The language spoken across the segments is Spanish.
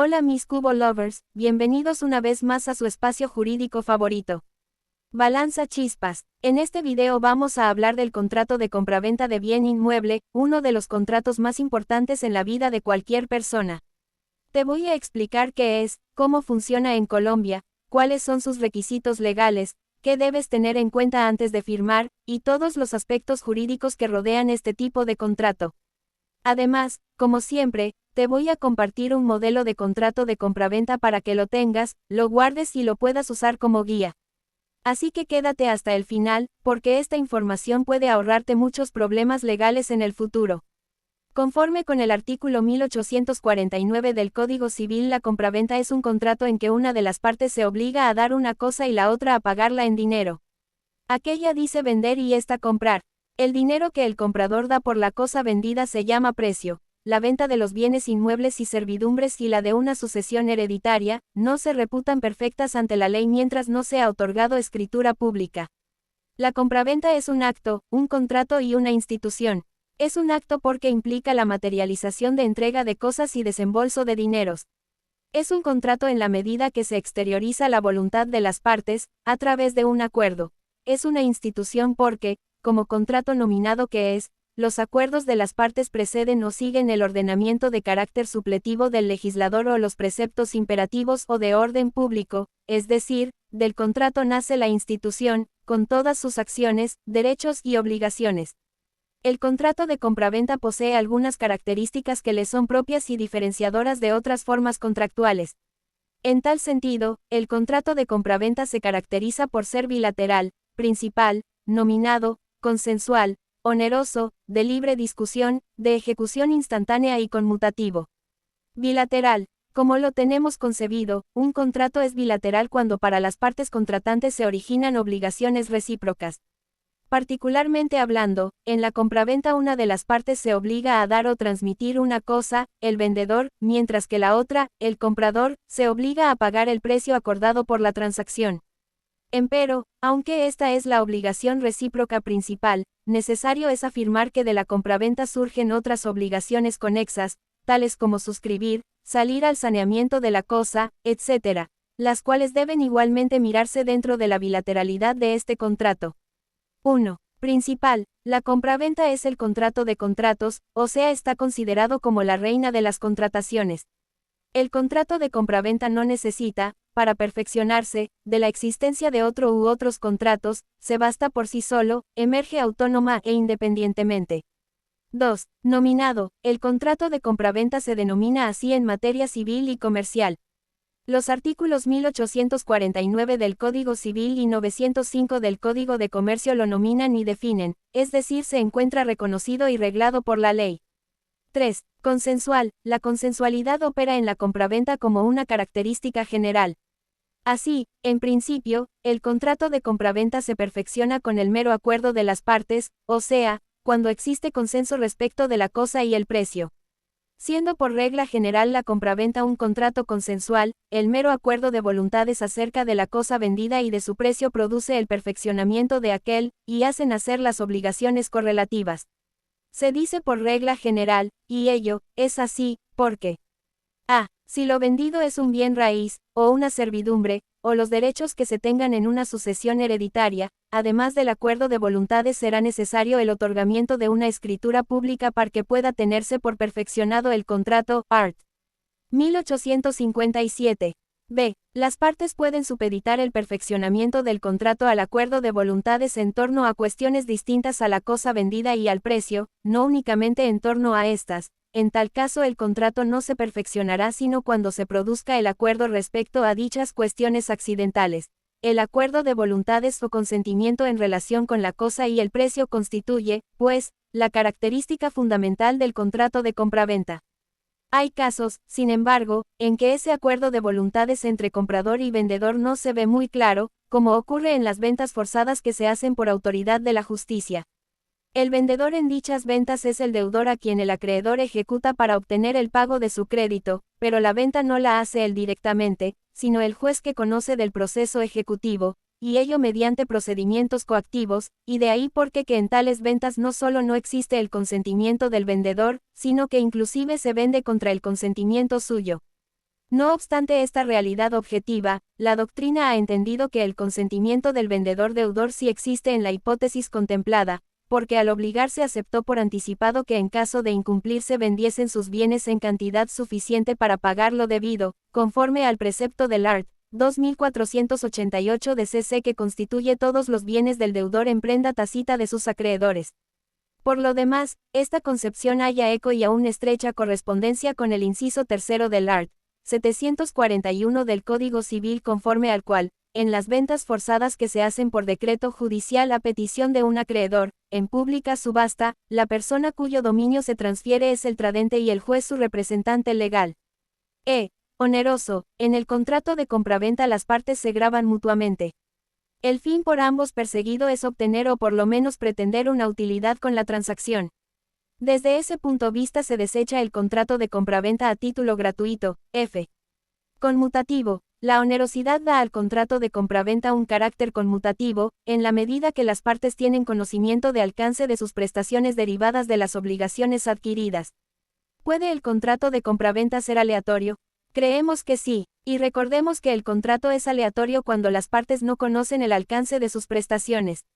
Hola mis Cubo Lovers, bienvenidos una vez más a su espacio jurídico favorito. Balanza Chispas. En este video vamos a hablar del contrato de compraventa de bien inmueble, uno de los contratos más importantes en la vida de cualquier persona. Te voy a explicar qué es, cómo funciona en Colombia, cuáles son sus requisitos legales, qué debes tener en cuenta antes de firmar, y todos los aspectos jurídicos que rodean este tipo de contrato. Además, como siempre, te voy a compartir un modelo de contrato de compraventa para que lo tengas, lo guardes y lo puedas usar como guía. Así que quédate hasta el final, porque esta información puede ahorrarte muchos problemas legales en el futuro. Conforme con el artículo 1849 del Código Civil, la compraventa es un contrato en que una de las partes se obliga a dar una cosa y la otra a pagarla en dinero. Aquella dice vender y esta comprar. El dinero que el comprador da por la cosa vendida se llama precio. La venta de los bienes inmuebles y servidumbres y la de una sucesión hereditaria, no se reputan perfectas ante la ley mientras no sea otorgado escritura pública. La compraventa es un acto, un contrato y una institución. Es un acto porque implica la materialización de entrega de cosas y desembolso de dineros. Es un contrato en la medida que se exterioriza la voluntad de las partes, a través de un acuerdo. Es una institución porque, como contrato nominado que es, los acuerdos de las partes preceden o siguen el ordenamiento de carácter supletivo del legislador o los preceptos imperativos o de orden público, es decir, del contrato nace la institución, con todas sus acciones, derechos y obligaciones. El contrato de compraventa posee algunas características que le son propias y diferenciadoras de otras formas contractuales. En tal sentido, el contrato de compraventa se caracteriza por ser bilateral, principal, nominado, consensual, oneroso, de libre discusión, de ejecución instantánea y conmutativo. Bilateral. Como lo tenemos concebido, un contrato es bilateral cuando para las partes contratantes se originan obligaciones recíprocas. Particularmente hablando, en la compraventa una de las partes se obliga a dar o transmitir una cosa, el vendedor, mientras que la otra, el comprador, se obliga a pagar el precio acordado por la transacción. Empero, aunque esta es la obligación recíproca principal, necesario es afirmar que de la compraventa surgen otras obligaciones conexas, tales como suscribir, salir al saneamiento de la cosa, etc., las cuales deben igualmente mirarse dentro de la bilateralidad de este contrato. 1. Principal. La compraventa es el contrato de contratos, o sea, está considerado como la reina de las contrataciones. El contrato de compraventa no necesita, para perfeccionarse, de la existencia de otro u otros contratos, se basta por sí solo, emerge autónoma e independientemente. 2. Nominado. El contrato de compraventa se denomina así en materia civil y comercial. Los artículos 1849 del Código Civil y 905 del Código de Comercio lo nominan y definen, es decir, se encuentra reconocido y reglado por la ley. 3. Consensual. La consensualidad opera en la compraventa como una característica general. Así, en principio, el contrato de compraventa se perfecciona con el mero acuerdo de las partes, o sea, cuando existe consenso respecto de la cosa y el precio. Siendo por regla general la compraventa un contrato consensual, el mero acuerdo de voluntades acerca de la cosa vendida y de su precio produce el perfeccionamiento de aquel, y hace nacer las obligaciones correlativas. Se dice por regla general, y ello, es así, porque a. Si lo vendido es un bien raíz, o una servidumbre, o los derechos que se tengan en una sucesión hereditaria, además del acuerdo de voluntades será necesario el otorgamiento de una escritura pública para que pueda tenerse por perfeccionado el contrato, art. 1857. B. Las partes pueden supeditar el perfeccionamiento del contrato al acuerdo de voluntades en torno a cuestiones distintas a la cosa vendida y al precio, no únicamente en torno a estas. En tal caso el contrato no se perfeccionará sino cuando se produzca el acuerdo respecto a dichas cuestiones accidentales. El acuerdo de voluntades o consentimiento en relación con la cosa y el precio constituye, pues, la característica fundamental del contrato de compraventa. Hay casos, sin embargo, en que ese acuerdo de voluntades entre comprador y vendedor no se ve muy claro, como ocurre en las ventas forzadas que se hacen por autoridad de la justicia. El vendedor en dichas ventas es el deudor a quien el acreedor ejecuta para obtener el pago de su crédito, pero la venta no la hace él directamente, sino el juez que conoce del proceso ejecutivo, y ello mediante procedimientos coactivos, y de ahí porque que en tales ventas no solo no existe el consentimiento del vendedor, sino que inclusive se vende contra el consentimiento suyo. No obstante esta realidad objetiva, la doctrina ha entendido que el consentimiento del vendedor deudor sí existe en la hipótesis contemplada, porque al obligarse aceptó por anticipado que en caso de incumplirse vendiesen sus bienes en cantidad suficiente para pagar lo debido, conforme al precepto del art. 2488 de CC que constituye todos los bienes del deudor en prenda tácita de sus acreedores. Por lo demás, esta concepción halla eco y aún estrecha correspondencia con el inciso tercero del art. 741 del Código Civil conforme al cual, en las ventas forzadas que se hacen por decreto judicial a petición de un acreedor, en pública subasta, la persona cuyo dominio se transfiere es el tradente y el juez su representante legal. Oneroso, en el contrato de compraventa las partes se gravan mutuamente. El fin por ambos perseguido es obtener o por lo menos pretender una utilidad con la transacción. Desde ese punto de vista se desecha el contrato de compraventa a título gratuito, f. Conmutativo. La onerosidad da al contrato de compraventa un carácter conmutativo, en la medida que las partes tienen conocimiento de alcance de sus prestaciones derivadas de las obligaciones adquiridas. ¿Puede el contrato de compraventa ser aleatorio? Creemos que sí, y recordemos que el contrato es aleatorio cuando las partes no conocen el alcance de sus prestaciones.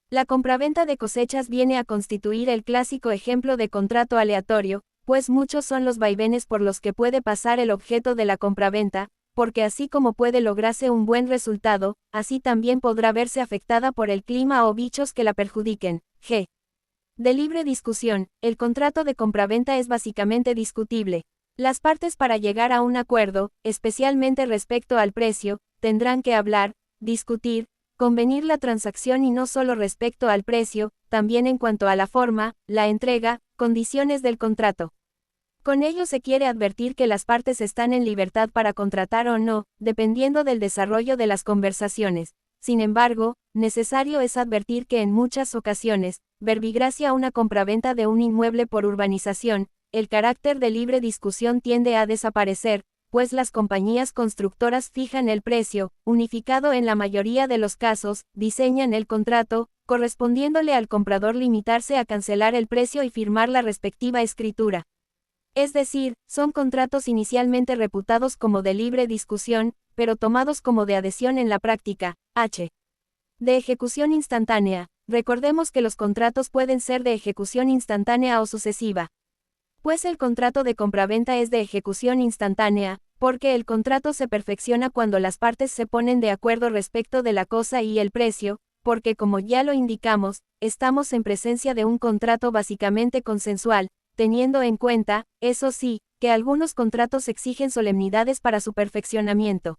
La compraventa de cosechas viene a constituir el clásico ejemplo de contrato aleatorio, pues muchos son los vaivenes por los que puede pasar el objeto de la compraventa, porque así como puede lograrse un buen resultado, así también podrá verse afectada por el clima o bichos que la perjudiquen. G. De libre discusión, el contrato de compraventa es básicamente discutible. Las partes para llegar a un acuerdo, especialmente respecto al precio, tendrán que hablar, discutir, convenir la transacción y no solo respecto al precio, también en cuanto a la forma, la entrega, condiciones del contrato. Con ello se quiere advertir que las partes están en libertad para contratar o no, dependiendo del desarrollo de las conversaciones. Sin embargo, necesario es advertir que en muchas ocasiones, verbigracia una compraventa de un inmueble por urbanización, el carácter de libre discusión tiende a desaparecer, pues las compañías constructoras fijan el precio, unificado en la mayoría de los casos, diseñan el contrato, correspondiéndole al comprador limitarse a cancelar el precio y firmar la respectiva escritura. Es decir, son contratos inicialmente reputados como de libre discusión, pero tomados como de adhesión en la práctica. H. De ejecución instantánea. Recordemos que los contratos pueden ser de ejecución instantánea o sucesiva. Pues el contrato de compraventa es de ejecución instantánea, porque el contrato se perfecciona cuando las partes se ponen de acuerdo respecto de la cosa y el precio, porque como ya lo indicamos, estamos en presencia de un contrato básicamente consensual, teniendo en cuenta, eso sí, que algunos contratos exigen solemnidades para su perfeccionamiento.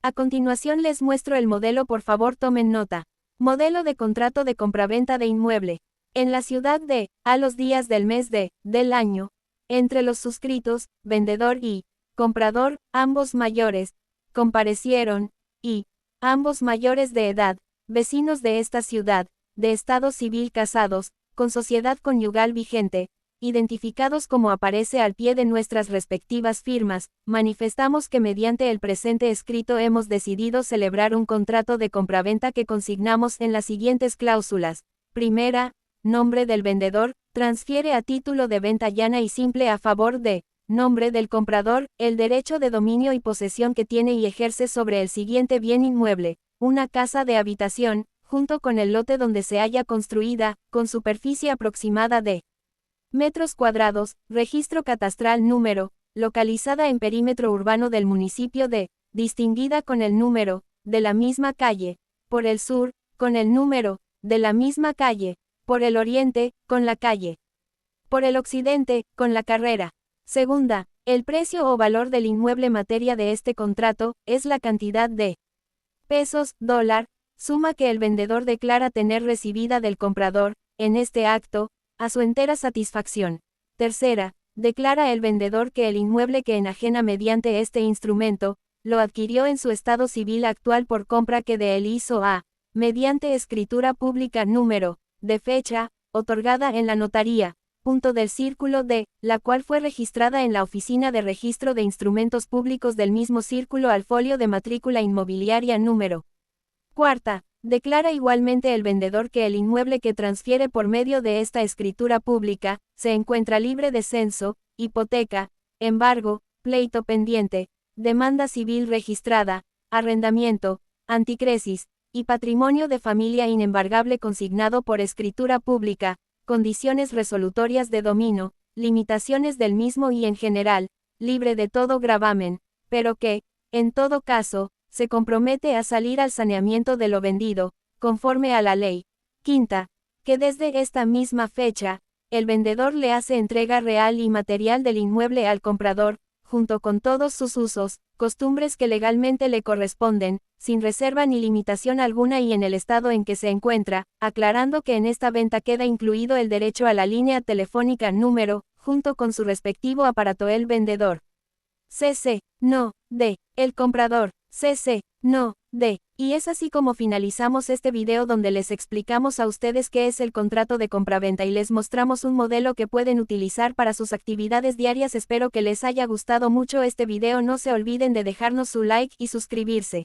A continuación les muestro el modelo, por favor tomen nota. Modelo de contrato de compraventa de inmueble. En la ciudad de, a los días del mes de, del año, entre los suscritos, vendedor y comprador, ambos mayores, comparecieron, y ambos mayores de edad, vecinos de esta ciudad, de estado civil casados, con sociedad conyugal vigente, identificados como aparece al pie de nuestras respectivas firmas, manifestamos que mediante el presente escrito hemos decidido celebrar un contrato de compraventa que consignamos en las siguientes cláusulas. Primera, nombre del vendedor, transfiere a título de venta llana y simple a favor de, nombre del comprador, el derecho de dominio y posesión que tiene y ejerce sobre el siguiente bien inmueble, una casa de habitación, junto con el lote donde se haya construida, con superficie aproximada de metros cuadrados, registro catastral número, localizada en perímetro urbano del municipio de, distinguida con el número, de la misma calle, por el sur, con el número, de la misma calle, por el oriente, con la calle, por el occidente, con la carrera. Segunda, el precio o valor del inmueble materia de este contrato, es la cantidad de pesos, dólar, suma que el vendedor declara tener recibida del comprador, en este acto, a su entera satisfacción. Tercera, declara el vendedor que el inmueble que enajena mediante este instrumento, lo adquirió en su estado civil actual por compra que de él hizo a, mediante escritura pública número, de fecha, otorgada en la notaría, punto del círculo de, la cual fue registrada en la Oficina de Registro de Instrumentos Públicos del mismo círculo al folio de matrícula inmobiliaria número. Cuarta, declara igualmente el vendedor que el inmueble que transfiere por medio de esta escritura pública, se encuentra libre de censo, hipoteca, embargo, pleito pendiente, demanda civil registrada, arrendamiento, anticresis, y patrimonio de familia inembargable consignado por escritura pública, condiciones resolutorias de dominio, limitaciones del mismo y en general, libre de todo gravamen, pero que, en todo caso, se compromete a salir al saneamiento de lo vendido, conforme a la ley. Quinta, que desde esta misma fecha, el vendedor le hace entrega real y material del inmueble al comprador, junto con todos sus usos, costumbres que legalmente le corresponden, sin reserva ni limitación alguna y en el estado en que se encuentra, aclarando que en esta venta queda incluido el derecho a la línea telefónica número, junto con su respectivo aparato el vendedor. CC, no, D, el comprador, CC, no, D. Y es así como finalizamos este video donde les explicamos a ustedes qué es el contrato de compraventa y les mostramos un modelo que pueden utilizar para sus actividades diarias. Espero que les haya gustado mucho este video. No se olviden de dejarnos su like y suscribirse.